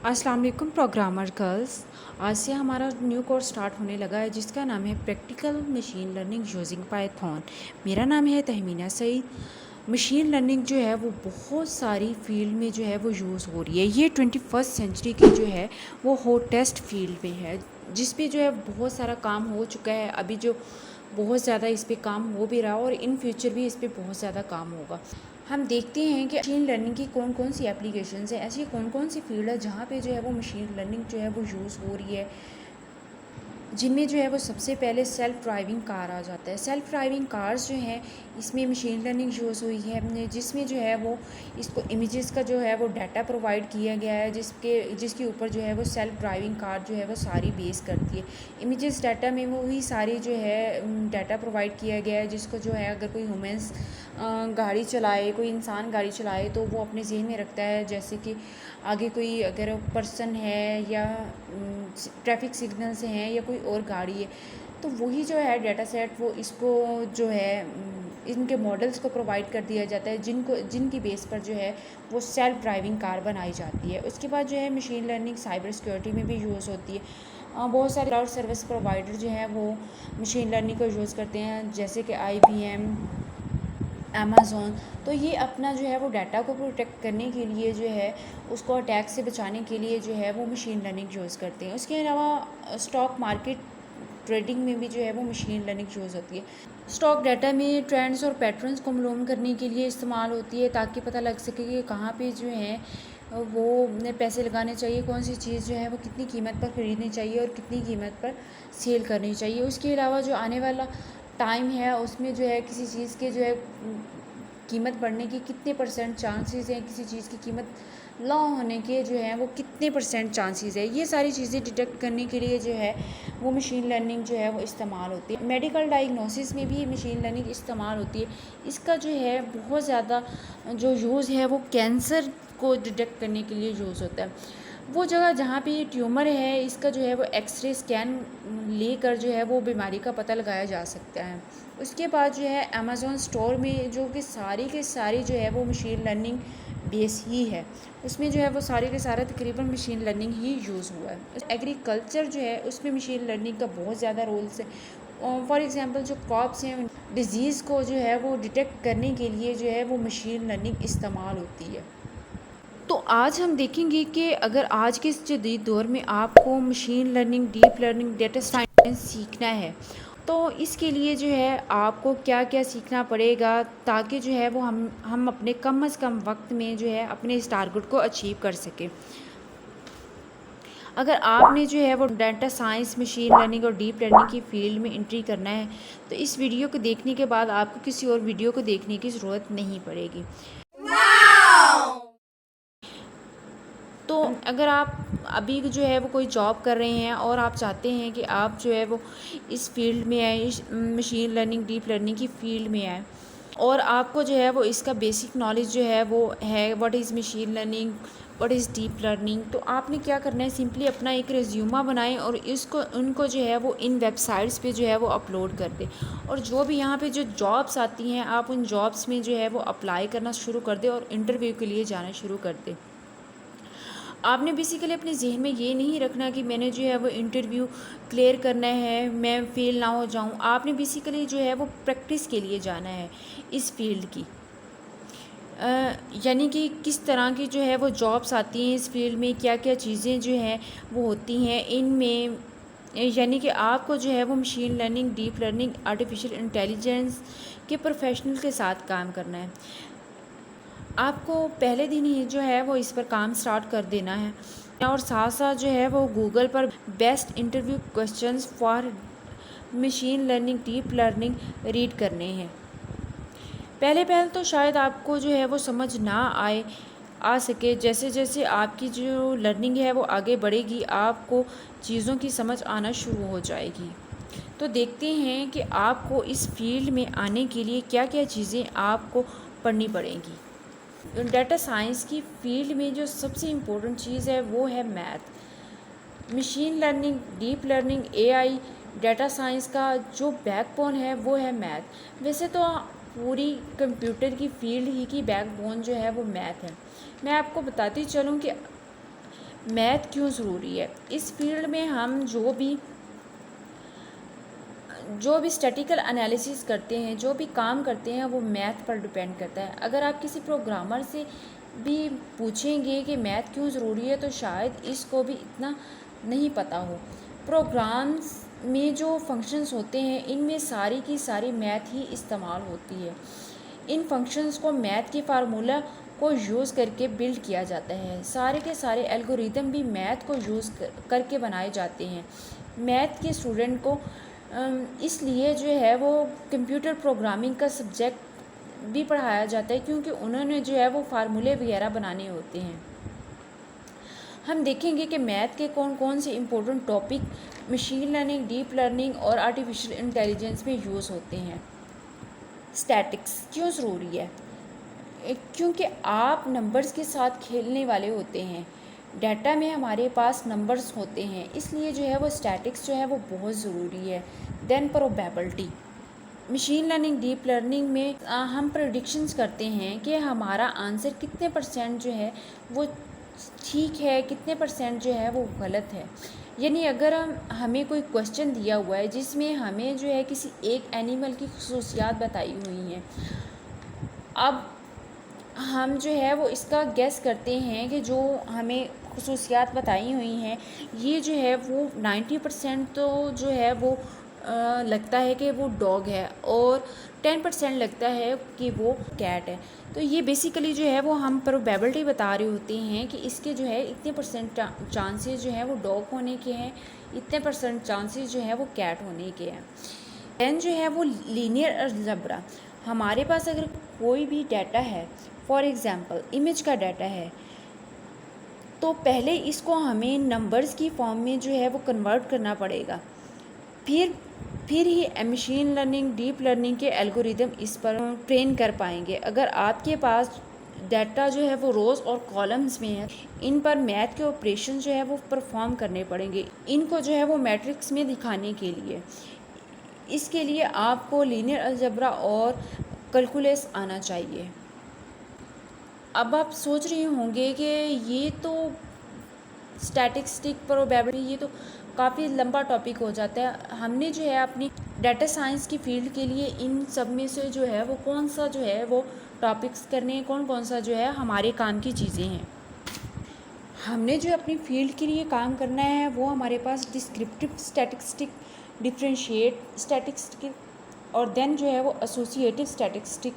अस्सलाम वालेकुम programmer girls. आज से हमारा न्यू कोर्स स्टार्ट होने लगा है जिसका नाम है practical machine learning using Python. मेरा नाम है तहमीना सईद। मशीन लर्निंग जो है वो बहुत सारी फील्ड में जो है वो यूज़ हो रही है। ये 21st सेंचुरी की जो है वो हॉटेस्ट फील्ड में है, जिस पे जो है बहुत सारा काम हो चुका है। अभी जो बहुत ज़्यादा इस पे काम हो भी रहा है और इन फ्यूचर भी इस पे बहुत ज़्यादा काम होगा। हम देखते हैं कि मशीन लर्निंग की कौन कौन सी एप्लीकेशंस हैं, ऐसी कौन कौन सी फील्ड है जहाँ पे जो है वो मशीन लर्निंग जो है वो यूज़ हो रही है, जिनमें जो है वो सबसे पहले सेल्फ़ ड्राइविंग कार आ जाता है। सेल्फ़ ड्राइविंग कार्स जो हैं इसमें मशीन लर्निंग यूज़ हुई है, जिसमें जो है वो इसको इमेजेस का जो है वो डाटा प्रोवाइड किया गया है, जिसके ऊपर जो है वो सेल्फ़ ड्राइविंग कार जो है वो सारी बेस करती है। इमेजेस डाटा में वो ही सारी जो है डाटा प्रोवाइड किया गया है, जिसको जो है अगर कोई ह्यूमन्स गाड़ी चलाए, कोई इंसान गाड़ी चलाए तो वो अपने ज़हन में रखता है, जैसे कि आगे कोई अगर पर्सन है या ट्रैफिक सिग्नल्स हैं या कोई और गाड़ी है, तो वही जो है डाटा सेट वो इसको जो है इनके मॉडल्स को प्रोवाइड कर दिया जाता है, जिनकी बेस पर जो है वो सेल्फ ड्राइविंग कार बनाई जाती है। उसके बाद जो है मशीन लर्निंग साइबर सिक्योरिटी में भी यूज़ होती है। बहुत सारे क्लाउड सर्विस प्रोवाइडर जो हैं वो मशीन लर्निंग को यूज़ करते हैं, जैसे कि IBM, अमेज़ॉन। तो ये अपना जो है वो डाटा को प्रोटेक्ट करने के लिए जो है उसको अटैक से बचाने के लिए जो है वो मशीन लर्निंग यूज़ करते हैं। उसके अलावा स्टॉक मार्केट ट्रेडिंग में भी जो है वो मशीन लर्निंग यूज़ होती है। स्टॉक डाटा में ट्रेंड्स और पैटर्न्स को मालूम करने के लिए इस्तेमाल होती है, ताकि पता लग सके कि कहाँ पे जो है वो पैसे लगाने चाहिए, कौन सी चीज़ जो है वो कितनी कीमत पर ख़रीदनी चाहिए और कितनी कीमत पर सेल करनी चाहिए। उसके अलावा जो आने वाला टाइम है उसमें जो है किसी चीज़ के जो है कीमत बढ़ने की कितने परसेंट चांसेस हैं, किसी चीज़ की कीमत लॉ होने के जो है वो कितने परसेंट चांसेस है, ये सारी चीज़ें डिटेक्ट करने के लिए जो है वो मशीन लर्निंग जो है वो इस्तेमाल होती है। मेडिकल डायग्नोसिस में भी मशीन लर्निंग इस्तेमाल होती है। इसका जो है बहुत ज़्यादा जो यूज़ है वो कैंसर को डिटेक्ट करने के लिए यूज़ होता है। वो जगह जहाँ पे ये ट्यूमर है, इसका जो है वो एक्सरे स्कैन लेकर जो है वो बीमारी का पता लगाया जा सकता है। उसके बाद जो है अमेज़ॉन स्टोर में जो कि सारी के सारी जो है वो मशीन लर्निंग बेस ही है, उसमें जो है वो सारे के सारा तकरीबन मशीन लर्निंग ही यूज़ हुआ है। एग्रीकल्चर जो है उसमें मशीन लर्निंग का बहुत ज़्यादा रोल्स है। फॉर एग्ज़ाम्पल जो क्रॉप्स हैं डिज़ीज़ को जो है वो डिटेक्ट करने के लिए जो है वो मशीन लर्निंग इस्तेमाल होती है। तो आज हम देखेंगे कि अगर आज के इस जदीद दौर में आपको machine learning, deep learning, data science सीखना है, तो इसके लिए जो है आपको क्या क्या सीखना पड़ेगा, ताकि जो है वो हम अपने कम अज़ कम वक्त में जो है अपने इस टारगेट को अचीव कर सकें। अगर आपने जो है वो डाटा साइंस, मशीन लर्निंग और डीप लर्निंग की फ़ील्ड में एंट्री करना है, तो इस वीडियो को देखने के बाद आपको किसी और वीडियो को देखने की ज़रूरत नहीं पड़ेगी। तो अगर आप अभी जो है वो कोई जॉब कर रहे हैं और आप चाहते हैं कि आप जो है वो इस फील्ड में आए, इस मशीन लर्निंग, डीप लर्निंग की फ़ील्ड में आए, और आपको जो है वो इसका बेसिक नॉलेज जो है वो है what is machine learning, what is deep learning, तो आपने क्या करना है, सिंपली अपना एक रिज्यूमा बनाएं और इसको उनको जो है वो इन वेबसाइट्स पे जो है वो अपलोड कर दें। और जो भी यहाँ पे जो जॉब्स आती हैं, आप उन जॉब्स में जो है वो अप्लाई करना शुरू कर दें और इंटरव्यू के लिए जाना शुरू कर दें। आपने बेसिकली अपने जहन में ये नहीं रखना कि मैंने जो है वो इंटरव्यू क्लियर करना है, मैं फ़ेल ना हो जाऊं। आपने बेसिकली जो है वो प्रैक्टिस के लिए जाना है इस फील्ड की। यानी कि किस तरह की जो है वो जॉब्स आती हैं इस फील्ड में, क्या क्या चीज़ें जो हैं वो होती हैं इनमें, यानी कि आपको जो है वो machine learning, deep learning, artificial intelligence के प्रोफेशनल के साथ काम करना है। आपको पहले दिन ही जो है वो इस पर काम स्टार्ट कर देना है, और साथ साथ जो है वो गूगल पर best interview questions for machine learning, deep learning read करने हैं। पहले तो शायद आपको जो है वो समझ ना आ सके। जैसे जैसे आपकी जो लर्निंग है वो आगे बढ़ेगी, आपको चीज़ों की समझ आना शुरू हो जाएगी। तो देखते हैं कि आपको इस फील्ड में आने के लिए क्या क्या चीज़ें आपको पढ़नी पड़ेंगी। डाटा साइंस की फील्ड में जो सबसे इम्पोर्टेंट चीज़ है वो है math. Machine learning, deep learning, AI, data science का जो बैकबोन है वो है मैथ। वैसे तो पूरी कंप्यूटर की फील्ड ही की बैकबोन जो है वो मैथ है। मैं आपको बताती चलूँ कि मैथ क्यों ज़रूरी है। इस फील्ड में हम जो भी स्टैटिकल एनालिसिस करते हैं, जो भी काम करते हैं, वो मैथ पर डिपेंड करता है। अगर आप किसी प्रोग्रामर से भी पूछेंगे कि मैथ क्यों ज़रूरी है तो शायद इसको भी इतना नहीं पता हो। प्रोग्राम्स में जो फंक्शंस होते हैं, इनमें सारी की सारी मैथ ही इस्तेमाल होती है। इन फंक्शंस को मैथ के फार्मूला को यूज़ करके बिल्ड किया जाता है। सारे के सारे एल्गोरिदम भी मैथ को यूज़ करके बनाए जाते हैं। मैथ के स्टूडेंट को इसलिए जो है वो कंप्यूटर प्रोग्रामिंग का सब्जेक्ट भी पढ़ाया जाता है, क्योंकि उन्होंने जो है वो फार्मूले वगैरह बनाने होते हैं। हम देखेंगे कि मैथ के कौन कौन से important topic machine learning, deep learning और आर्टिफिशियल इंटेलिजेंस में यूज़ होते हैं। स्टैटिक्स क्यों ज़रूरी है? क्योंकि आप नंबर्स के साथ खेलने वाले होते हैं। डाटा में हमारे पास नंबर्स होते हैं, इसलिए जो है वो स्टैटिक्स जो है वो बहुत ज़रूरी है। Then probability. Machine learning, deep learning में हम प्रेडिक्शंस करते हैं कि हमारा आंसर कितने परसेंट जो है वो ठीक है, कितने परसेंट जो है वो गलत है। यानी अगर हमें कोई क्वेश्चन दिया हुआ है जिसमें हमें जो है किसी एक एनिमल की खसूसियात बताई हुई हैं, अब हम जो है वो इसका गेस करते हैं कि जो हमें खसूसियात बताई हुई हैं, ये जो है वो 90% तो जो है वो लगता है कि वो डॉग है और 10% लगता है कि वो कैट है। तो ये बेसिकली जो है वो हम प्रोबेबिलिटी बता रहे होते हैं कि इसके जो है इतने परसेंट चांसेस जो है वो डॉग होने के हैं, इतने परसेंट चांसेस जो है वो कैट होने के हैं। दैन जो है वो लीनियर अलजेब्रा। हमारे पास अगर कोई भी डाटा है, फॉर एग्ज़ाम्पल इमेज का डाटा है, तो पहले इसको हमें नंबर्स की फॉर्म में जो है वो कन्वर्ट करना पड़ेगा। फिर ही मशीन लर्निंग, डीप लर्निंग के एल्गोरिदम इस पर ट्रेन कर पाएंगे। अगर आपके पास डाटा जो है वो रोज़ और कॉलम्स में है, इन पर मैथ के ऑपरेशन जो है वो परफॉर्म करने पड़ेंगे, इनको जो है वो मैट्रिक्स में दिखाने के लिए। इसके लिए आपको लीनियर अलजेब्रा और कैलकुलस आना चाहिए। अब आप सोच रहे होंगे कि ये तो स्टैटिस्टिक प्रोबेबिलिटी, ये तो काफ़ी लंबा टॉपिक हो जाता है। हमने जो है अपनी डाटा साइंस की फील्ड के लिए इन सब में से जो है वो कौन सा जो है वो टॉपिक्स करने हैं, कौन कौन सा जो है हमारे काम की चीज़ें हैं। हमने जो अपनी फील्ड के लिए काम करना है वो हमारे पास डिस्क्रिप्टिव स्टैटिस्टिक, डिफरेंशिएट स्टैटिस्टिक और देन जो है वो एसोसिएटिव स्टैटिस्टिक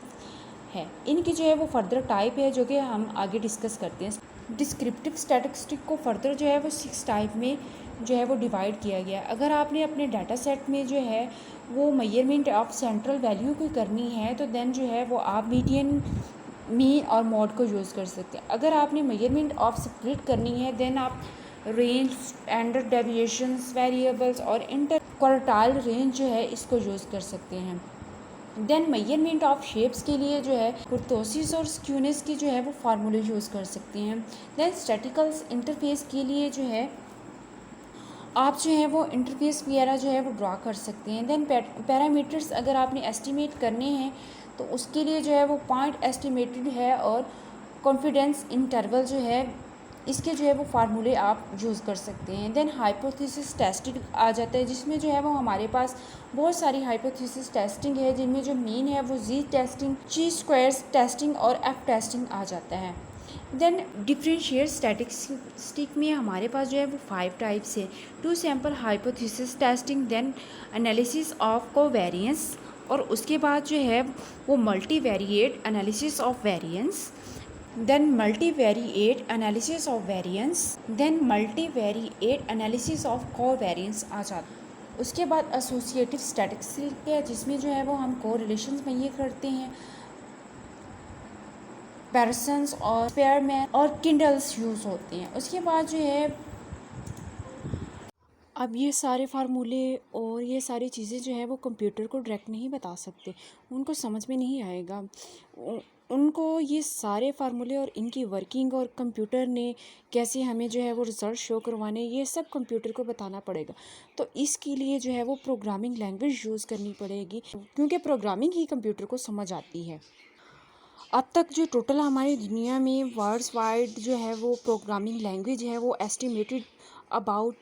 है। इनकी जो है वो फर्दर टाइप है जो कि हम आगे डिस्कस करते हैं। डिस्क्रिप्टिव स्टैटिस्टिक को फर्दर जो है वो 6 टाइप में जो है वो डिवाइड किया गया है। अगर आपने अपने डाटा सेट में जो है वो मेजरमेंट ऑफ सेंट्रल वैल्यू की करनी है तो देन जो है वो आप मीडियन, मीन और मॉड को यूज़ कर सकते हैं। अगर आपने मेजरमेंट ऑफ स्प्लिट करनी है देन आप रेंज, स्टैंडर्ड डेविएशंस, वेरिएबल्स और इंटर क्वार्टाइल रेंज जो है इसको यूज़ कर सकते हैं। देन मेजरमेंट ऑफ शेप्स के लिए जो है कुर्तोसिस और स्क्यूनेस की जो है वो फार्मूले यूज़ कर सकते हैं। देन स्टैटिकल इंटरफेस के लिए जो है आप जो है वो इंटरफेस वगैरह जो है वो ड्रा कर सकते हैं। देन पैरामीटर्स अगर आपने एस्टिमेट करने हैं तो उसके लिए जो है वो पॉइंट एस्टिमेटेड है और कॉन्फिडेंस इंटरवल जो है इसके जो है वो फार्मूले आप यूज़ कर सकते हैं। देन हाइपोथेसिस टेस्टिंग आ जाता है जिसमें जो है वो हमारे पास बहुत सारी हाइपोथेसिस टेस्टिंग है, जिनमें जो मेन है वो जी टेस्टिंग, ची स्क्वायर्स टेस्टिंग और एफ टेस्टिंग आ जाता है। देन डिफरेंशिएट स्टैटिस्टिक में हमारे पास जो है वो 5 टाइप्स है। 2 sample hypothesis testing, then analysis of covariance और उसके बाद जो है वो multivariate analysis of variance, then multivariate analysis of variance, then multivariate analysis of covariance आ जाता। उसके बाद एसोसिएटिव स्टैटिस्टिक्स है जिसमें जो है वो हम कोरिलेशंस में ये करते हैं, पैरसन्स और स्पेयरमैन और किंडल्स यूज़ होते हैं। उसके बाद जो है अब ये सारे फार्मूले और ये सारी चीज़ें जो है वो कंप्यूटर को डायरेक्ट नहीं बता सकते, उनको समझ में नहीं आएगा। उनको ये सारे फार्मूले और इनकी वर्किंग और कंप्यूटर ने कैसे हमें जो है वो रिज़ल्ट शो करवाने, ये सब कंप्यूटर को बताना पड़ेगा। तो इसके लिए जो है वो प्रोग्रामिंग लैंग्वेज यूज़ करनी पड़ेगी, क्योंकि प्रोग्रामिंग ही कंप्यूटर को समझ आती है। अब तक जो टोटल हमारी दुनिया में वर्ल्ड वाइड जो है वो प्रोग्रामिंग लैंग्वेज है वो एस्टिमेटेड अबाउट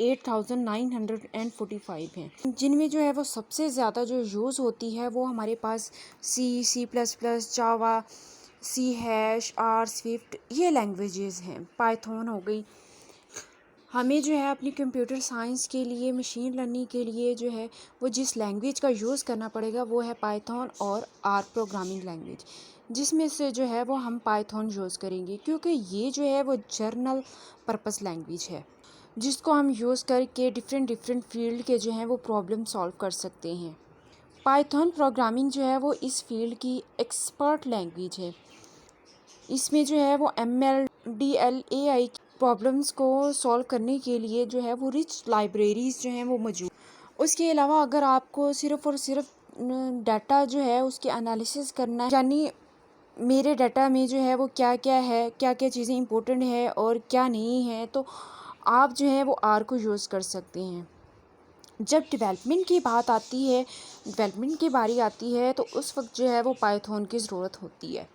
8,945 हैं, जिनमें जो है वो सबसे ज़्यादा जो यूज़ होती है वो हमारे पास C++, जावा, C#, स्विफ्ट, ये लैंग्वेजेस हैं। पाइथन हो गई। हमें जो है अपनी कंप्यूटर साइंस के लिए, मशीन लर्निंग के लिए जो है वो जिस लैंग्वेज का यूज़ करना पड़ेगा वो है पाइथन और आर प्रोग्रामिंग लैंग्वेज, जिसमें से जो है वो हम पाइथन यूज़ करेंगे क्योंकि ये जो है वो जर्नल पर्पस लैंग्वेज है, जिसको हम यूज़ करके डिफरेंट फील्ड के जो हैं वो प्रॉब्लम सॉल्व कर सकते हैं। पाइथन प्रोग्रामिंग जो है वो इस फील्ड की एक्सपर्ट लैंग्वेज है। इसमें जो है वो ML DLAI प्रॉब्लम्स को सॉल्व करने के लिए जो है वो रिच लाइब्रेरीज़ जो हैं वो मौजूद। उसके अलावा अगर आपको सिर्फ़ और सिर्फ डाटा जो है उसकी एनालिसिस करना है, यानी मेरे डाटा में जो है वो क्या क्या है, क्या क्या चीज़ें इंपॉर्टेंट है और क्या नहीं है, तो आप जो है वो आर को यूज़ कर सकते हैं। जब डेवलपमेंट की बात आती है, डेवलपमेंट की बारी आती है, तो उस वक्त जो है वो पाइथन की ज़रूरत होती है।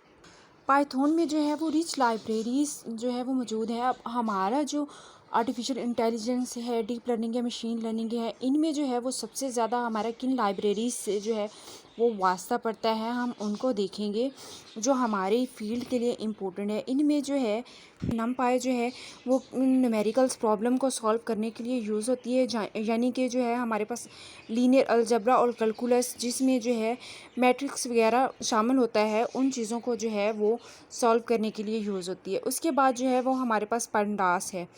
पाइथन में जो है वो रिच लाइब्रेरीज़ जो है वो मौजूद है। अब हमारा जो आर्टिफिशियल इंटेलिजेंस है, डीप लर्निंग है, मशीन लर्निंग है, इनमें जो है वो सबसे ज़्यादा हमारा किन लाइब्रेरीज से जो है वो वास्ता पड़ता है, हम उनको देखेंगे जो हमारे फील्ड के लिए इम्पोर्टेंट है। इनमें जो है नमपाई जो है वो न्यूमेरिकल्स प्रॉब्लम को सॉल्व करने के लिए यूज़ होती है, यानी कि जो है हमारे पास लीनियर अलजेब्रा और कैलकुलस, जिसमें जो है मैट्रिक्स वगैरह शामिल होता है, उन चीज़ों को जो है वो सॉल्व करने के लिए यूज़ होती है। उसके बाद जो है वो हमारे पास पंडास है।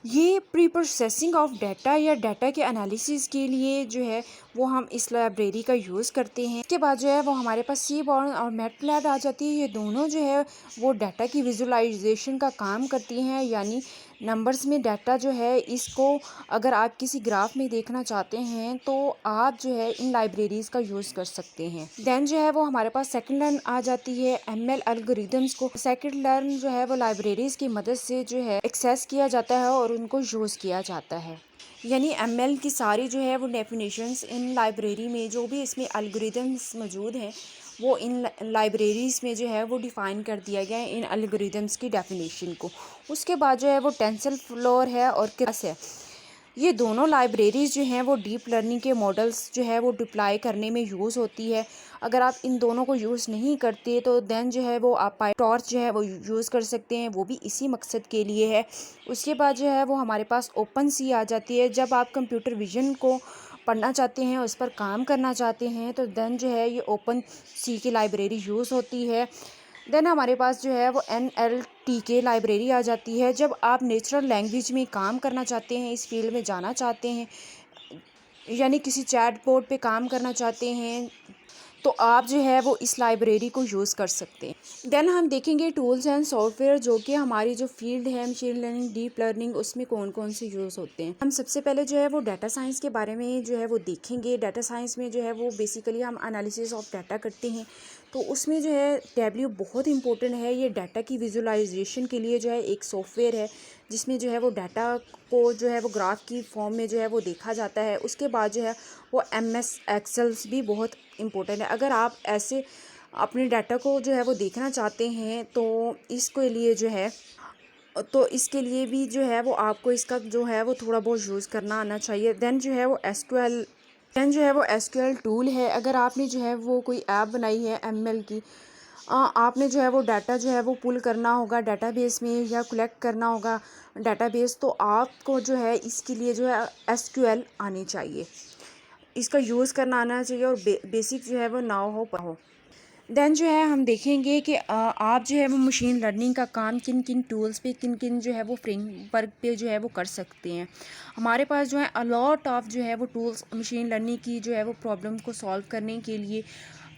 ये प्री प्रोसेसिंग ऑफ डाटा या डाटा के एनालिसिस के लिए जो है वो हम इस लाइब्रेरी का यूज़ करते हैं। इसके बाद जो है वो हमारे पास सीबॉर्न और मैटलैब आ जाती है। ये दोनों जो है वो डाटा की विजुअलाइजेशन का काम करती हैं, यानी नंबर्स में डाटा जो है इसको अगर आप किसी ग्राफ में देखना चाहते हैं तो आप जो है इन लाइब्रेरीज़ का यूज़ कर सकते हैं। देन जो है वो हमारे पास सेकंड लर्न आ जाती है। ML एल्गोरिदम्स को सेकंड लर्न जो है वो लाइब्रेरीज़ की मदद से जो है एक्सेस किया जाता है और उनको यूज़ किया जाता है। यानी ML की सारी जो है वो डेफिनेशंस इन लाइब्रेरी में, जो भी इसमें एल्गोरिदम्स मौजूद हैं, वो इन लाइब्रेरीज़ में जो है वो डिफ़ाइन कर दिया गया है इन एल्गोरिदम्स की डेफिनेशन को। उसके बाद जो है वो टेंसरफ्लो है और केरस है। ये दोनों लाइब्रेरीज़ जो हैं वो डीप लर्निंग के मॉडल्स जो है वो डिप्लॉय करने में यूज़ होती है। अगर आप इन दोनों को यूज़ नहीं करते तो देन जो है वो आप टॉर्च जो है वो यूज़ कर सकते हैं, वो भी इसी मकसद के लिए है। उसके बाद जो है वो हमारे पास ओपन सी आ जाती है। जब आप कंप्यूटर विजन को पढ़ना चाहते हैं, उस पर काम करना चाहते हैं, तो देन जो है ये ओपन सी की लाइब्रेरी यूज़ होती है। देन हमारे पास जो है वो NLTK लाइब्रेरी आ जाती है। जब आप नेचुरल लैंग्वेज में काम करना चाहते हैं, इस फील्ड में जाना चाहते हैं, यानी किसी चैट बोर्ड पे काम करना चाहते हैं, तो आप जो है वो इस लाइब्रेरी को यूज़ कर सकते हैं। देन हम देखेंगे टूल्स एंड सॉफ्टवेयर, जो कि हमारी जो फील्ड है मशीन लर्निंग, डीप लर्निंग, उसमें कौन कौन से यूज़ होते हैं। हम सबसे पहले जो है वो डाटा साइंस के बारे में जो है वो देखेंगे। डाटा साइंस में जो है वो बेसिकली हम एनालिसिस ऑफ डाटा करते हैं, तो उसमें जो है टैबल्यू बहुत इंपॉर्टेंट है। ये डाटा की विजुअलाइजेशन के लिए जो है एक सॉफ्टवेयर है, जिसमें जो है वो डाटा को जो है वो ग्राफ की फॉर्म में जो है वो देखा जाता है। उसके बाद जो है वो MS एक्सेल्स भी बहुत इम्पोर्टेंट है। अगर आप ऐसे अपने डाटा को जो है वो देखना चाहते हैं तो इसके लिए जो है तो इसके लिए भी जो है वो आपको इसका जो है वो थोड़ा बहुत यूज़ करना आना चाहिए। देन जो है वो SQL टूल है। अगर आपने जो है वो कोई ऐप बनाई है ML की, आपने जो है वो डाटा जो है वो पुल करना होगा डेटाबेस में या कलेक्ट करना होगा डेटाबेस, तो आपको जो है इसके लिए जो है SQL आनी चाहिए, इसका यूज़ करना आना चाहिए और बेसिक जो है वो ना हो। देन जो है हम देखेंगे कि आप जो है वो मशीन लर्निंग का काम किन किन टूल्स पे, किन किन जो है वो फ्रेमवर्क पे जो है वो कर सकते हैं। हमारे पास जो है अलॉट ऑफ जो है वो टूल्स मशीन लर्निंग की जो है वो प्रॉब्लम को सॉल्व करने के लिए,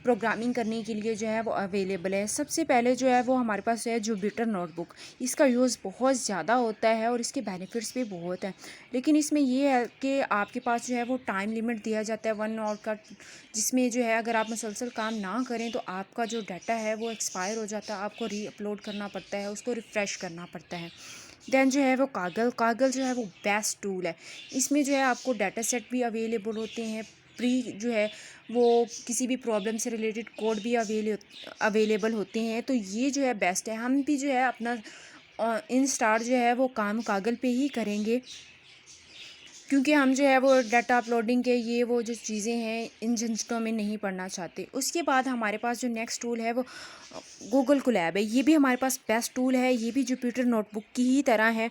प्रोग्रामिंग करने के लिए जो है वो अवेलेबल है। सबसे पहले जो है वो हमारे पास है जुपिटर नोटबुक। इसका यूज़ बहुत ज़्यादा होता है और इसके बेनिफिट्स भी बहुत हैं, लेकिन इसमें ये है कि आपके पास जो है वो टाइम लिमिट दिया जाता है 1 आवर का, जिसमें जो है अगर आप मुसलसल काम ना करें तो आपका जो डाटा है वो एक्सपायर हो जाता है, आपको री अपलोड करना पड़ता है, उसको रिफ़्रेश करना पड़ता है। देन जो है वो कागल जो है वो बेस्ट टूल है। इसमें जो है आपको डाटा सेट भी अवेलेबल होते हैं, प्री जो है वो किसी भी प्रॉब्लम से रिलेटेड कोड भी अवेलेबल होते हैं। तो ये जो है बेस्ट है। हम भी जो है अपना इंस्टार्ट जो है वो काम कागल पे ही करेंगे, क्योंकि हम जो है वो डाटा अपलोडिंग के ये वो जो चीज़ें हैं इन झंझटों में नहीं पड़ना चाहते। उसके बाद हमारे पास जो नेक्स्ट टूल है वो गूगल कोलैब है। ये भी हमारे पास बेस्ट टूल है। ये भी जुपिटर नोटबुक की ही तरह है,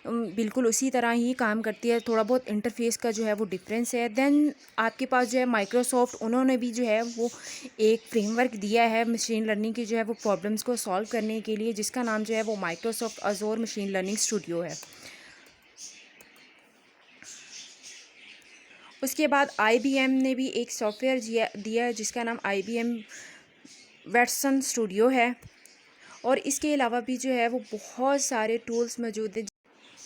बिल्कुल उसी तरह ही काम करती है। थोड़ा बहुत इंटरफेस का जो है वो डिफरेंस है। देन आपके पास जो है माइक्रोसॉफ्ट, उन्होंने भी जो है वो एक फ्रेमवर्क दिया है मशीन लर्निंग की जो है वो प्रॉब्लम्स को सॉल्व करने के लिए, जिसका नाम जो है वो Microsoft Azure machine learning studio है। उसके बाद IBM ने भी एक सॉफ्टवेयर दिया है जिसका नाम IBM वेटसन स्टूडियो है। और इसके अलावा भी जो है वो बहुत सारे टूल्स मौजूद हैं।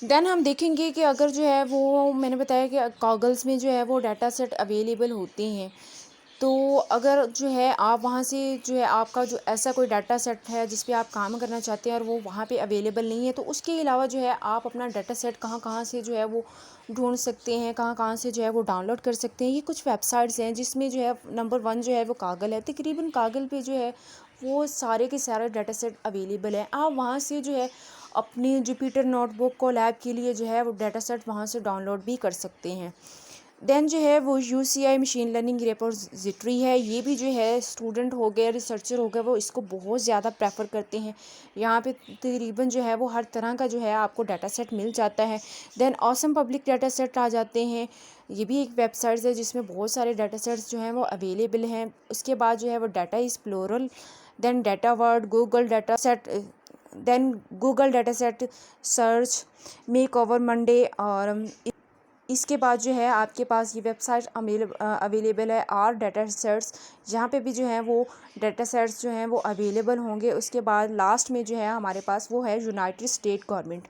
देन हम देखेंगे कि अगर जो है वो मैंने बताया कि गॉगल्स में जो है वो डाटा सेट अवेलेबल होते हैं, तो अगर जो है आप वहाँ से जो है आपका जो ऐसा कोई डाटा सेट है जिस पे आप काम करना चाहते हैं और वो वहाँ पे अवेलेबल नहीं है, तो उसके अलावा जो है आप अपना डाटा सेट कहाँ कहाँ से जो है वो ढूंढ सकते हैं, कहाँ कहाँ से जो है वो डाउनलोड कर सकते हैं। ये कुछ वेबसाइट्स हैं जिसमें जो है नंबर 1 जो है वो कागल है। तकरीबन कागल पे जो है वो सारे के सारे डाटा सेट अवेलेबल है। आप वहाँ से जो है अपनी जुपिटर नोटबुक को लैब के लिए जो है वो डाटा सेट वहाँ से डाउनलोड भी कर सकते हैं। देन जो है वो UCI मशीन लर्निंग रिपोजिटरी है। ये भी जो है स्टूडेंट हो गए, रिसर्चर हो गए, वो इसको बहुत ज़्यादा प्रेफर करते हैं। यहाँ पे तकरीबन जो है वो हर तरह का जो है आपको डाटा सेट मिल जाता है। Then awesome public data set आ जाते हैं। ये भी एक वेबसाइट है जिसमें बहुत सारे डाटा सेट्स जो हैं वो अवेलेबल हैं। उसके बाद जो है वो data explorer, then data world, Google data set, then Google data set search, makeover Monday. और इसके बाद जो है आपके पास ये वेबसाइट अवेलेबल है आर डाटा सेट्स, जहाँ पे भी जो है वो डाटा सेट्स जो हैं वो अवेलेबल होंगे। उसके बाद लास्ट में जो है हमारे पास वो है यूनाइटेड स्टेट गवर्नमेंट।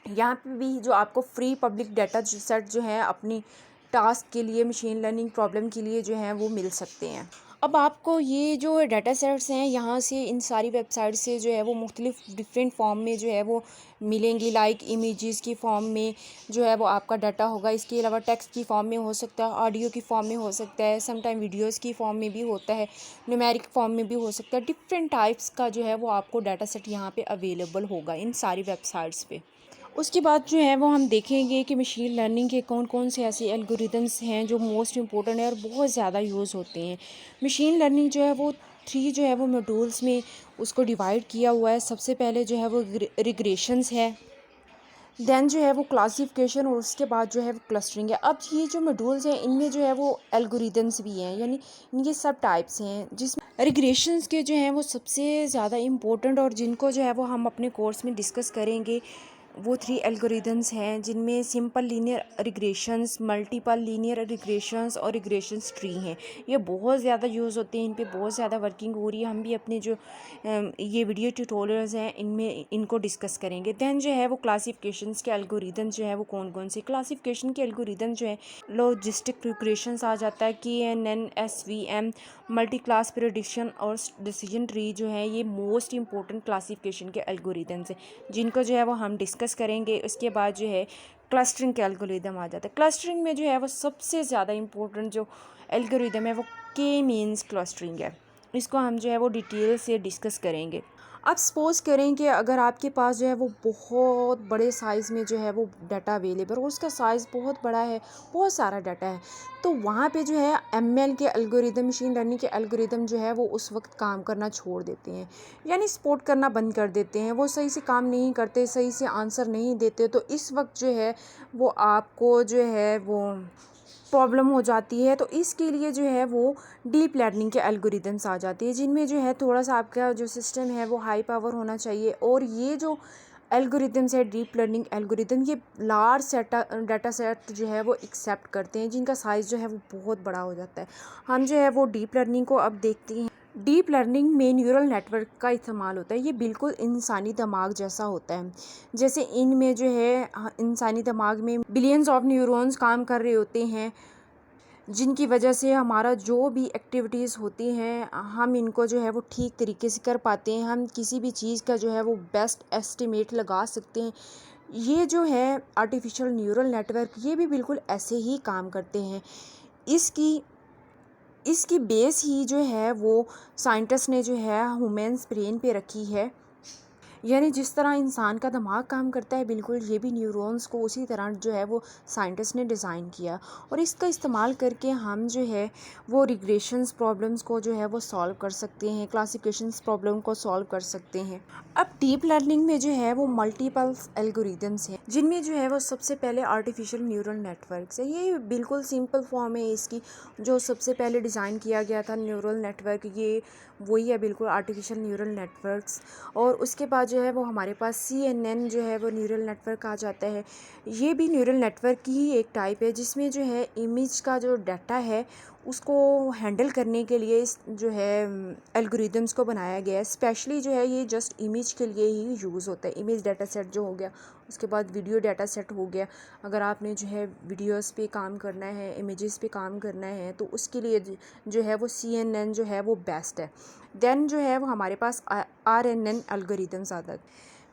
यहाँ पे भी जो आपको फ्री पब्लिक डाटा सेट जो है अपनी टास्क के लिए, मशीन लर्निंग प्रॉब्लम के लिए जो हैं वो मिल सकते हैं। अब आपको ये जो डाटा सेट्स हैं यहाँ से इन सारी वेबसाइट से जो है वो मुख्तलिफ डिफरेंट फॉर्म में जो है वो मिलेंगी। लाइक इमेजेस की फॉर्म में जो है वो आपका डाटा होगा। इसके अलावा टेक्स्ट की फॉर्म में हो सकता है, ऑडियो की फॉर्म में हो सकता है, समटाइम वीडियोस की फॉर्म में भी होता है, न्यूमेरिक फॉर्म में भी हो सकता है। डिफरेंट टाइप्स का जो है वो आपको डाटा सेट यहाँ पे अवेलेबल होगा इन सारी वेबसाइट्स पे। उसके बाद जो है वो हम देखेंगे कि मशीन लर्निंग के कौन कौन से ऐसे एल्गोरिदम्स हैं जो मोस्ट इम्पोर्टेंट है और बहुत ज़्यादा यूज़ होते हैं। मशीन लर्निंग जो है वो 3 जो है वो मॉड्यूल्स में उसको डिवाइड किया हुआ है। सबसे पहले जो है वो रिग्रेशंस है, देन जो है वो क्लासिफिकेशन, और उसके बाद जो है वो क्लस्टरिंग है। अब ये जो मॉड्यूल्स हैं इनमें जो है वो एल्गोरिदम्स भी हैं, यानी इनके सब टाइप्स हैं। जिसमें रिग्रेशंस के जो हैं वो सबसे ज़्यादा इम्पोर्टेंट और जिनको जो है वो हम अपने कोर्स में डिस्कस करेंगे, वो 3 एल्गोरिदम्स हैं, जिनमें simple linear regressions, multiple linear regressions और रिग्रेशंस ट्री हैं। ये बहुत ज़्यादा यूज़ होते हैं, इन पे बहुत ज़्यादा वर्किंग हो रही है। हम भी अपने जो ये वीडियो ट्यूटोरियल्स हैं इनमें इनको डिस्कस करेंगे। दैन जो है वो क्लासिफिकेशंस के एल्गोरिदम जो है वो कौन कौन से क्लासिफिकेशन के एल्गोरिदम जो है, लॉजिस्टिक रिग्रेशंस आ जाता है, KNN, SVM, multi class prediction और डिसीजन ट्री जो है ये मोस्ट इंपॉर्टेंट क्लासिफिकेशन के एल्गोरिदम्स हैं, जिनको जो है वो हम डिस्कस करेंगे। उसके बाद जो है क्लस्टरिंग के एल्गोरिदम आ जाता है। क्लस्टरिंग में जो है वो सबसे ज़्यादा इंपॉर्टेंट जो एल्गोरिदम है वो के मीन्स क्लस्टरिंग है। इसको हम जो है वो डिटेल से डिस्कस करेंगे। अब सपोज़ करें कि अगर आपके पास जो है वो बहुत बड़े साइज़ में जो है वो डाटा अवेलेबल और उसका साइज़ बहुत बड़ा है, बहुत सारा डाटा है, तो वहाँ पे जो है ML के एल्गोरिदम, मशीन लर्निंग के एल्गोरिदम जो है वो उस वक्त काम करना छोड़ देते हैं, यानी सपोर्ट करना बंद कर देते हैं। वो सही से काम नहीं करते, सही से आंसर नहीं देते। तो इस वक्त जो है वो आपको जो है वो प्रॉब्लम हो जाती है। तो इसके लिए जो है वो डीप लर्निंग के एल्गोरिदम्स आ जाती है, जिनमें जो है थोड़ा सा आपका जो सिस्टम है वो हाई पावर होना चाहिए। और ये जो एल्गोरिदम्स है, डीप लर्निंग एल्गोरिदम, ये लार्ज डाटा सेट जो है वो एक्सेप्ट करते हैं, जिनका साइज़ जो है वो बहुत बड़ा हो जाता है। हम जो है वो डीप लर्निंग को अब देखते हैं। डीप लर्निंग में न्यूरल नेटवर्क का इस्तेमाल होता है। ये बिल्कुल इंसानी दिमाग जैसा होता है। जैसे इनमें जो है इंसानी दिमाग में बिलियंस ऑफ न्यूरॉन्स काम कर रहे होते हैं, जिनकी वजह से हमारा जो भी एक्टिविटीज़ होती हैं हम इनको जो है वो ठीक तरीके से कर पाते हैं। हम किसी भी चीज़ का जो है वो बेस्ट एस्टिमेट लगा सकते हैं। ये जो है आर्टिफिशियल न्यूरल नेटवर्क, ये भी बिल्कुल ऐसे ही काम करते हैं। इसकी इसकी बेस ही जो है वो साइंटिस्ट ने जो है ह्यूमन्स ब्रेन पे रखी है। यानी जिस तरह इंसान का दिमाग काम करता है, बिल्कुल ये भी न्यूरॉन्स को उसी तरह जो है वो साइंटिस्ट ने डिज़ाइन किया, और इसका इस्तेमाल करके हम जो है वो रिग्रेशंस प्रॉब्लम्स को जो है वो सॉल्व कर सकते हैं, क्लासिफिकेशंस प्रॉब्लम को सॉल्व कर सकते हैं। अब डीप लर्निंग में जो है वो मल्टीपल एल्गोरिदम्स हैं, जिनमें जो है वो सबसे पहले आर्टिफिशियल न्यूरल नेटवर्क्स है। ये बिल्कुल सिंपल फॉर्म है इसकी। जो सबसे पहले डिज़ाइन किया गया था न्यूरल नेटवर्क, ये वही है बिल्कुल, आर्टिफिशियल न्यूरल नेटवर्क्स। और उसके बाद जो है वो हमारे पास CNN जो है वो न्यूरल नेटवर्क आ जाता है। ये भी न्यूरल नेटवर्क की ही एक टाइप है, जिसमें जो है इमेज का जो डाटा है उसको हैंडल करने के लिए इस जो है एल्गोरिदम्स को बनाया गया है। स्पेशली जो है ये जस्ट इमेज के लिए ही यूज़ होता है। इमेज डाटा सेट जो हो गया, उसके बाद वीडियो डाटा सेट हो गया। अगर आपने जो है वीडियोस पे काम करना है, इमेजेस पे काम करना है, तो उसके लिए जो है वो CNN जो है वो बेस्ट है। देन जो है वो हमारे पास RNN एल्गोरिदम्स आता है,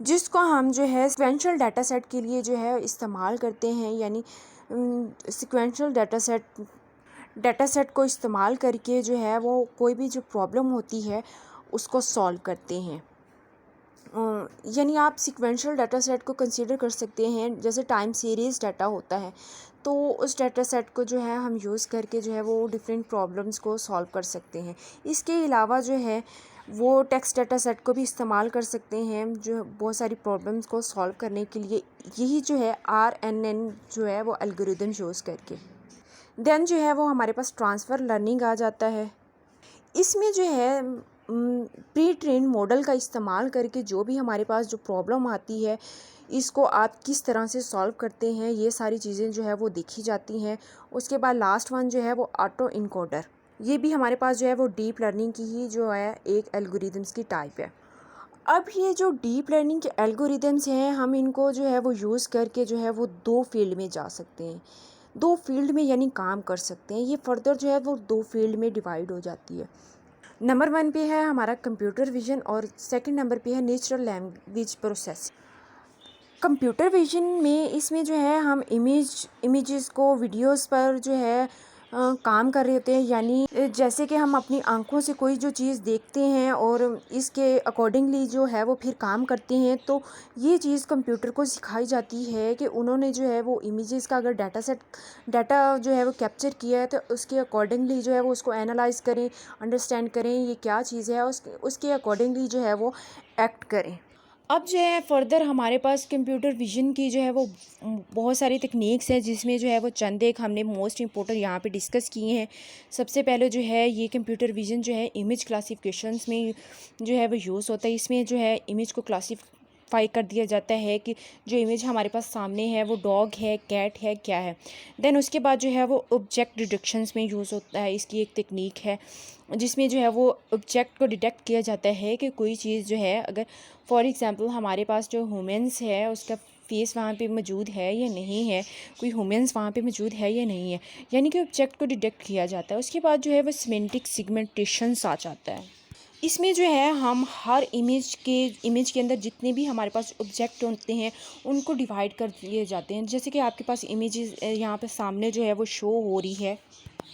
जिसको हम जो है सिक्वेंशियल डाटा सेट के लिए जो है इस्तेमाल करते हैं। यानी सिक्वेंशियल डाटा सेट को इस्तेमाल करके जो है वो कोई भी जो प्रॉब्लम होती है उसको सॉल्व करते हैं। यानी आप सिक्वेंशियल डाटा सेट को कंसीडर कर सकते हैं, जैसे टाइम सीरीज़ डाटा होता है, तो उस डाटा सेट को जो है हम यूज़ करके जो है वो डिफरेंट प्रॉब्लम्स को सॉल्व कर सकते हैं। इसके अलावा जो है वो टेक्स्ट डाटा सेट को भी इस्तेमाल कर सकते हैं, जो बहुत सारी प्रॉब्लम्स को सॉल्व करने के लिए। यही जो है RNN जो है वो एल्गोरिदम यूज़ करके। देन जो है वो हमारे पास ट्रांसफ़र लर्निंग आ जाता है। इसमें जो है प्री ट्रेन मॉडल का इस्तेमाल करके जो भी हमारे पास जो प्रॉब्लम आती है, इसको आप किस तरह से सॉल्व करते हैं, ये सारी चीज़ें जो है वो देखी जाती हैं। उसके बाद लास्ट वन जो है वो ऑटो इनकोडर, ये भी हमारे पास जो है वो डीप लर्निंग की ही जो है एक एल्गोरिदम्स की टाइप है। अब ये जो डीप लर्निंग के एल्गोरिदम्स हैं, हम इनको जो है वो यूज़ करके जो है वो 2 फील्ड में जा सकते हैं। 2 फील्ड में यानी काम कर सकते हैं। ये फर्दर जो है वो 2 फील्ड में डिवाइड हो जाती है। नंबर 1 पे है हमारा कंप्यूटर विज़न, और सेकंड नंबर पे है natural language process. Computer vision में इसमें जो है हम इमेजेस को वीडियोस पर जो है काम कर रहे होते हैं। यानी जैसे कि हम अपनी आंखों से कोई जो चीज़ देखते हैं और इसके अकॉर्डिंगली जो है वो फिर काम करते हैं, तो ये चीज़ कंप्यूटर को सिखाई जाती है कि उन्होंने जो है वो इमेजेस का अगर डाटा जो है वो कैप्चर किया है, तो उसके अकॉर्डिंगली जो है वो उसको एनालाइज़ करें, अंडरस्टैंड करें ये क्या चीज़ है, उसके अकॉर्डिंगली जो है वो एक्ट करें। अब जो है फर्दर हमारे पास कंप्यूटर विज़न की जो है वो बहुत सारी टेक्निक्स हैं, जिसमें जो है वो चंद एक हमने मोस्ट इम्पोर्टेंट यहाँ पे डिस्कस किए हैं। सबसे पहले जो है ये कंप्यूटर विज़न जो है इमेज क्लासिफिकेशंस में जो है वो यूज़ होता है। इसमें जो है इमेज को क्लासीफाई कर दिया जाता है कि जो इमेज हमारे पास सामने है वो डॉग है, कैट है, क्या है। देन उसके बाद जो है वो ऑब्जेक्ट डिटेक्शंस में यूज़ होता है। इसकी एक टेक्निक है जिसमें जो है वो ऑब्जेक्ट को डिटेक्ट किया जाता है कि कोई चीज़ जो है, अगर फॉर एग्ज़ाम्पल हमारे पास जो ह्यूमन्स है उसका फेस वहाँ पे मौजूद है या नहीं है, कोई ह्यूमन्स वहाँ पे मौजूद है या नहीं है, यानी कि ऑब्जेक्ट को डिटेक्ट किया जाता है। उसके बाद जो है वो सिमेंटिक सेगमेंटेशंस आ जाता है। इसमें जो है हम हर इमेज के अंदर जितने भी हमारे पास ऑब्जेक्ट होते हैं उनको डिवाइड कर दिए जाते हैं। जैसे कि आपके पास इमेजेस यहाँ पे सामने जो है वो शो हो रही है।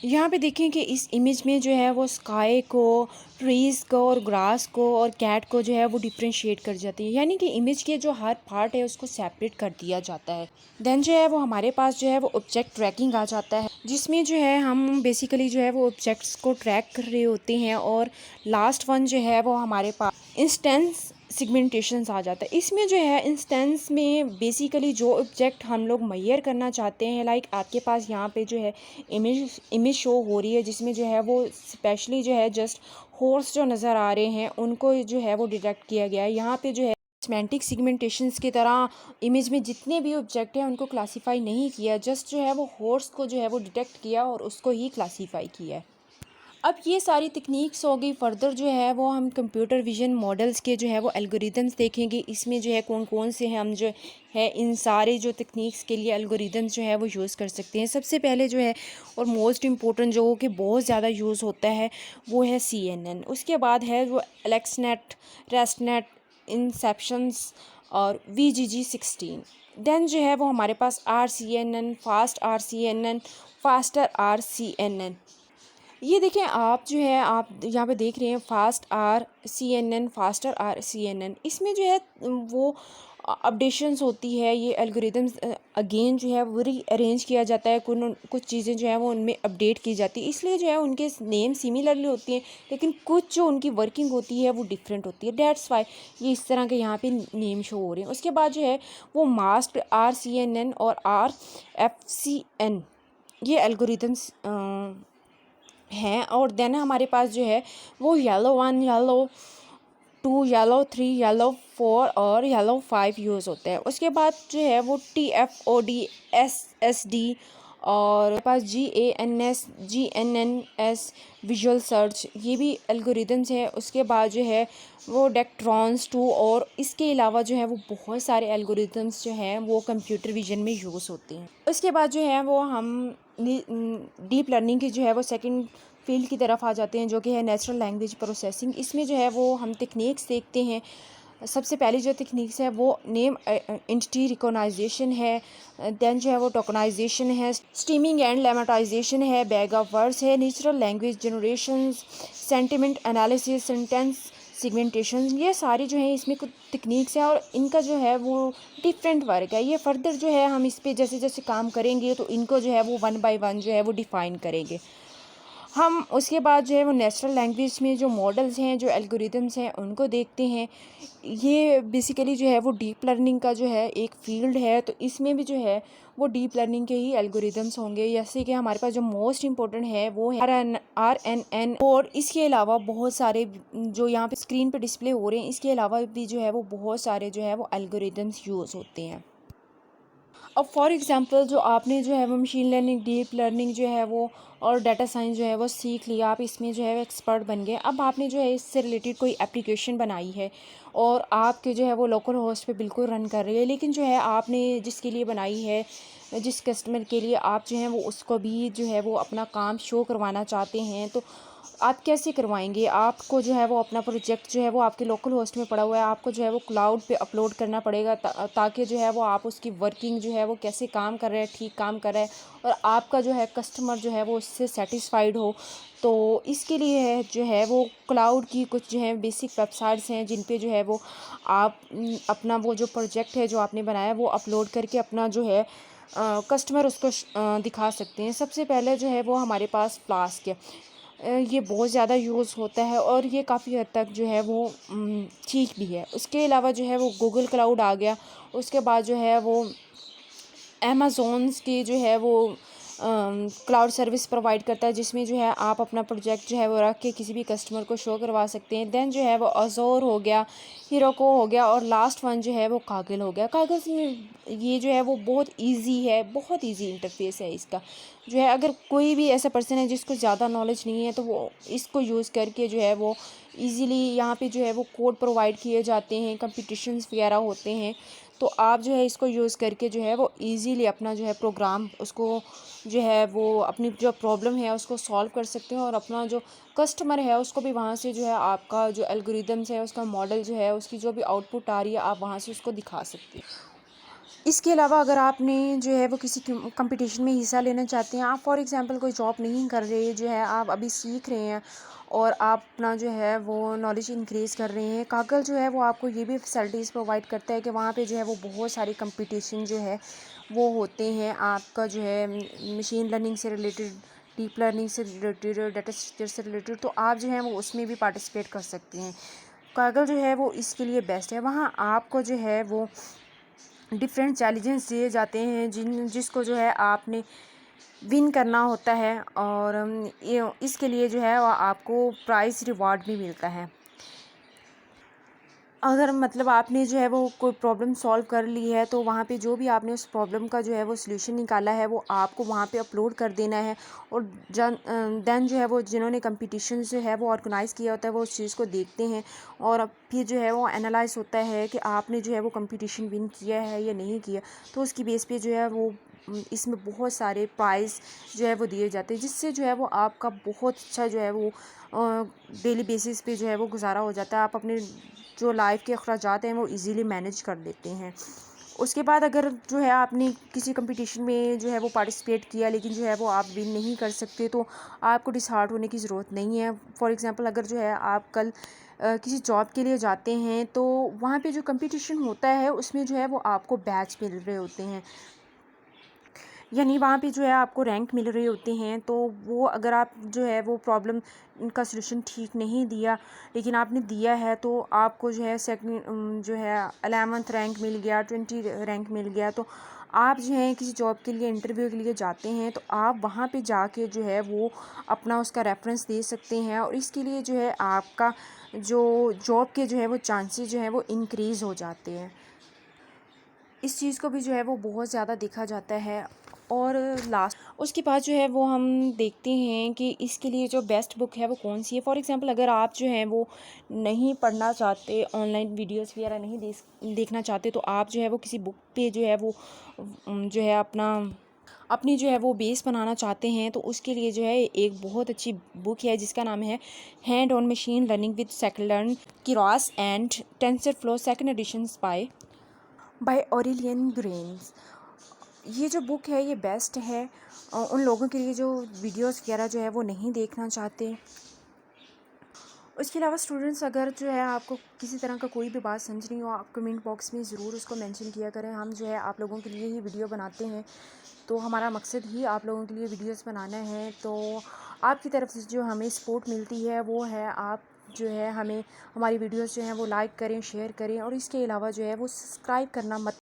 यहाँ पे देखें कि इस इमेज में जो है वो स्काई को, ट्रीज़ को और ग्रास को और कैट को जो है वो डिफ्रेंशिएट कर जाती है। यानी कि इमेज के जो हर पार्ट है उसको सेपरेट कर दिया जाता है। देन जो है वो हमारे पास जो है वो ऑब्जेक्ट ट्रैकिंग आ जाता है, जिसमें जो है हम बेसिकली जो है वो ऑब्जेक्ट्स को ट्रैक कर रहे होते हैं। और लास्ट वन जो है वो हमारे पास इंस्टेंस सेगमेंटेशंस आ जाता है। इसमें जो है इंस्टेंस में बेसिकली जो ऑब्जेक्ट हम लोग मेजर करना चाहते हैं, लाइक आपके पास यहाँ पे जो है इमेज शो हो रही है, जिसमें जो है वो स्पेशली जो है जस्ट हॉर्स जो नज़र आ रहे हैं उनको जो है वो डिटेक्ट किया गया है। यहाँ पे जो है सेमेंटिक सेगमेंटेशंस की तरह इमेज में जितने भी ऑब्जेक्ट हैं उनको क्लासीफाई नहीं किया, जस्ट जो है वो हॉर्स को जो है वो डिटेक्ट किया और उसको ही क्लासीफाई किया है। अब ये सारी तकनीक्स हो गई। फर्दर जो है वो हम कंप्यूटर विज़न मॉडल्स के जो है वो एल्गोरिदम्स देखेंगे। इसमें जो है कौन कौन से हम जो है इन सारे जो तकनीक्स के लिए एल्गोरिदम्स जो है वो यूज़ कर सकते हैं। सबसे पहले जो है और मोस्ट इम्पोर्टेंट जो कि बहुत ज़्यादा यूज़ होता है वो है CNN। उसके बाद है वो एलेक्सनेट, रेस्टनेट, इंसेप्शंस और VGG16। देन जो है वो हमारे पास RCNN, fast RCNN, faster RCNN। ये देखें आप जो है आप यहाँ पे देख रहे हैं फास्ट RCNN, फास्टर RCNN। इसमें जो है वो अपडेशंस होती है, ये एल्गोरिदम्स अगेन जो है वो रीअरेंज किया जाता है, कुछ चीज़ें जो है वो उनमें अपडेट की जाती है, इसलिए जो है उनके नेम सिमिलरली होती हैं, लेकिन कुछ जो उनकी वर्किंग होती है वो डिफरेंट होती है। डेट्स वाई ये इस तरह के यहाँ पे नेम शो हो रहे हैं। उसके बाद जो है वो मास्क्ड RCNN और RFCN ये एल्गोरिदम्स हैं। और देन हमारे पास जो है वो येलो 1, येलो 2, येलो 3, येलो 4 और येलो 5 यूज़ होते हैं। उसके बाद जो है वो TFOD, SSD और पास GANS, GNNS, विजुअल सर्च ये भी एल्गोरिदम्स है। उसके बाद जो है वो डेक्ट्रॉन्स 2 और इसके अलावा जो है वो बहुत सारे एल्गोरिदम्स जो हैं वो कंप्यूटर विजन में यूज़ होते हैं। उसके बाद जो है वो हम डीप लर्निंग की जो है वो सेकंड फील्ड की तरफ आ जाते हैं, जो कि है नेचुरल लैंग्वेज प्रोसेसिंग। इसमें जो है वो हम टेक्निक्स देखते हैं। सबसे पहली जो टेक्निक्स है वो नेम एंटिटी रिकॉग्नाइजेशन है, देन जो है वो टोकनाइजेशन है, स्ट्रीमिंग एंड लेमेटाइजेशन है, बैग ऑफ वर्ड्स है, natural language generation, sentiment analysis, sentence segmentation. ये सारी जो है इसमें कुछ टेक्निक्स हैं और इनका जो है वो डिफरेंट वर्क है। ये फर्दर जो है हम इस पे जैसे जैसे काम करेंगे तो इनको जो है वो 1 बाय 1 जो है वो डिफ़ाइन करेंगे हम। उसके बाद जो है वो नेचुरल लैंग्वेज में जो मॉडल्स हैं, जो एल्गोरिदम्स हैं, उनको देखते हैं। ये बेसिकली जो है वो डीप लर्निंग का जो है एक फील्ड है, तो इसमें भी जो है वो डीप लर्निंग के ही एल्गोरिदम्स होंगे। जैसे कि हमारे पास जो मोस्ट इंपॉर्टेंट है वो है RNN, और इसके अलावा बहुत सारे जो यहाँ पे स्क्रीन पे डिस्प्ले हो रहे हैं, इसके अलावा भी जो है वो बहुत सारे जो है वो एल्गोरिदम्स यूज़ होते हैं। अब फॉर एग्ज़ाम्पल जो आपने जो है वो मशीन लर्निंग, डीप लर्निंग जो है वो और डाटा साइंस जो है वो सीख लिया, आप इसमें जो है एक्सपर्ट बन गए। अब आपने जो है इससे रिलेटेड कोई एप्लीकेशन बनाई है और आपके जो है वो लोकल होस्ट पे बिल्कुल रन कर रही है, लेकिन जो है आपने जिसके लिए बनाई है, जिस कस्टमर के लिए आप जो है वो उसको भी जो है वो अपना काम शो करवाना चाहते हैं, तो आप कैसे करवाएंगे? आपको जो है वो अपना प्रोजेक्ट जो है वो आपके लोकल होस्ट में पड़ा हुआ है, आपको जो है वो क्लाउड पे अपलोड करना पड़ेगा ताकि जो है वो आप उसकी वर्किंग जो है वो कैसे काम कर रहे हैं, ठीक काम कर रहा है और आपका जो है कस्टमर जो है वो उससे सेटिस्फाइड हो। तो इसके लिए है जो है वो क्लाउड की कुछ जो है बेसिक वेबसाइट्स हैं जिन पे जो है वो आप अपना वो जो प्रोजेक्ट है जो आपने बनाया वो अपलोड करके अपना जो है कस्टमर उसको दिखा सकते हैं। सबसे पहले जो है वो हमारे पास फ्लास्क है, ये बहुत ज़्यादा यूज़ होता है और ये काफ़ी हद तक जो है वो ठीक भी है। उसके अलावा जो है वो गूगल क्लाउड आ गया। उसके बाद जो है वो अमेज़ॉन्स की जो है वो क्लाउड सर्विस प्रोवाइड करता है, जिसमें जो है आप अपना प्रोजेक्ट जो है वो रख के किसी भी कस्टमर को शो करवा सकते हैं। देन जो है वो अज़ोर हो गया, हीरोको हो गया और लास्ट वन जो है वो कागल हो गया। कागल में ये जो है वो बहुत इजी है, बहुत इजी इंटरफेस है इसका। जो है अगर कोई भी ऐसा पर्सन है जिसको ज़्यादा नॉलेज नहीं है तो वो इसको यूज़ करके जो है वो ईज़िली यहाँ पे जो है वो कोड प्रोवाइड किए जाते हैं, कंपटीशंस वगैरह होते हैं, तो आप जो है इसको यूज़ करके जो है वो इजीली अपना जो है प्रोग्राम उसको जो है वो अपनी जो प्रॉब्लम है उसको सॉल्व कर सकते हैं और अपना जो कस्टमर है उसको भी वहाँ से जो है आपका जो एल्गोरिदम्स है उसका मॉडल जो है उसकी जो भी आउटपुट आ रही है आप वहाँ से उसको दिखा सकते हैं। इसके अलावा अगर आपने जो है वो किसी कंपटीशन में हिस्सा लेना चाहते हैं, आप फॉर एग्ज़ाम्पल कोई जॉब नहीं कर रहे जो है आप अभी सीख रहे हैं और आप अपना जो है वो नॉलेज इंक्रीज़ कर रहे हैं, कागल जो है वो आपको ये भी फैसिलिटीज़ प्रोवाइड करता है कि वहाँ पे जो है वो बहुत सारे कंपटीशन जो है वो होते हैं। आपका जो है मशीन लर्निंग से रिलेटेड, डीप लर्निंग से रिलेटेड, डाटा स्ट्रक्चर से रिलेटेड, तो आप जो है वो उसमें भी पार्टिसिपेट कर सकते हैं। कागल जो है वो इसके लिए बेस्ट है। वहाँ आपको जो है वो डिफरेंट चैलेंजेस दिए जाते हैं जिसको जो है आपने विन करना होता है और ये इसके लिए जो है वो आपको प्राइज़ रिवार्ड भी मिलता है। अगर मतलब आपने जो है वो कोई प्रॉब्लम सॉल्व कर ली है तो वहाँ पे जो भी आपने उस प्रॉब्लम का जो है वो सॉल्यूशन निकाला है वो आपको वहाँ पे अपलोड कर देना है और देन जो है वो जिन्होंने कंपटीशन जो है वो ऑर्गेनाइज़ किया होता है वो उस चीज़ को देखते हैं और फिर जो है वो एनालाइज होता है कि आपने जो है वो कंपटीशन विन किया है या नहीं किया, तो उसकी बेस पे जो है वो इसमें बहुत सारे प्राइज़ जो है वो दिए जाते हैं, जिससे जो है वो आपका बहुत अच्छा जो है वो डेली बेसिस पे जो है वो गुजारा हो जाता है। आप अपने जो लाइफ के अखराजात हैं वो इजीली मैनेज कर लेते हैं। उसके बाद अगर जो है आपने किसी कंपटीशन में जो है वो पार्टिसिपेट किया लेकिन जो है वो आप विन नहीं कर सकते, तो आपको डिसहार्ट होने की ज़रूरत नहीं है। फॉर एग्ज़ाम्पल अगर जो है आप कल किसी जॉब के लिए जाते हैं तो वहाँ पे जो कंपटीशन होता है उसमें जो है वो आपको बैच मिल रहे होते हैं, यानी वहाँ पे जो है आपको रैंक मिल रहे होते हैं। तो वो अगर आप जो है वो प्रॉब्लम का सलूशन ठीक नहीं दिया लेकिन आपने दिया है तो आपको जो है सेकंड जो है 11th रैंक मिल गया, 20 रैंक मिल गया। तो आप जो है किसी जॉब के लिए इंटरव्यू के लिए जाते हैं तो आप वहाँ पे जाके जो है वो अपना उसका रेफरेंस दे सकते हैं और इसके लिए जो है आपका जो जॉब के जो है वो चांसेस जो है वो इंक्रीज़ हो जाते हैं। इस चीज़ को भी जो है वो बहुत ज़्यादा देखा जाता है। और लास्ट उसके बाद जो है वो हम देखते हैं कि इसके लिए जो बेस्ट बुक है वो कौन सी है। फॉर एग्ज़ाम्पल अगर आप जो है वो नहीं पढ़ना चाहते, ऑनलाइन वीडियोस वगैरह नहीं देखना चाहते, तो आप जो है वो किसी बुक पे जो है वो जो है अपनी जो है वो बेस बनाना चाहते हैं, तो उसके लिए जो है एक बहुत अच्छी बुक है जिसका नाम है hand on machine learning with scikit learn, Keras and TensorFlow second edition by Aurelien Geron. ये जो बुक है ये बेस्ट है उन लोगों के लिए जो वीडियोस वगैरह जो है वो नहीं देखना चाहते। उसके अलावा स्टूडेंट्स, अगर जो है आपको किसी तरह का कोई भी बात समझ नहीं हो, आप कमेंट बॉक्स में ज़रूर उसको मेंशन किया करें। हम जो है आप लोगों के लिए ही वीडियो बनाते हैं, तो हमारा मकसद ही आप लोगों के लिए वीडियोस बनाना है। तो आपकी तरफ से जो हमें सपोर्ट मिलती है वो है आप जो है हमें हमारी वीडियोस जो हैं वो लाइक करें, शेयर करें और इसके अलावा जो है वो सब्सक्राइब करना मत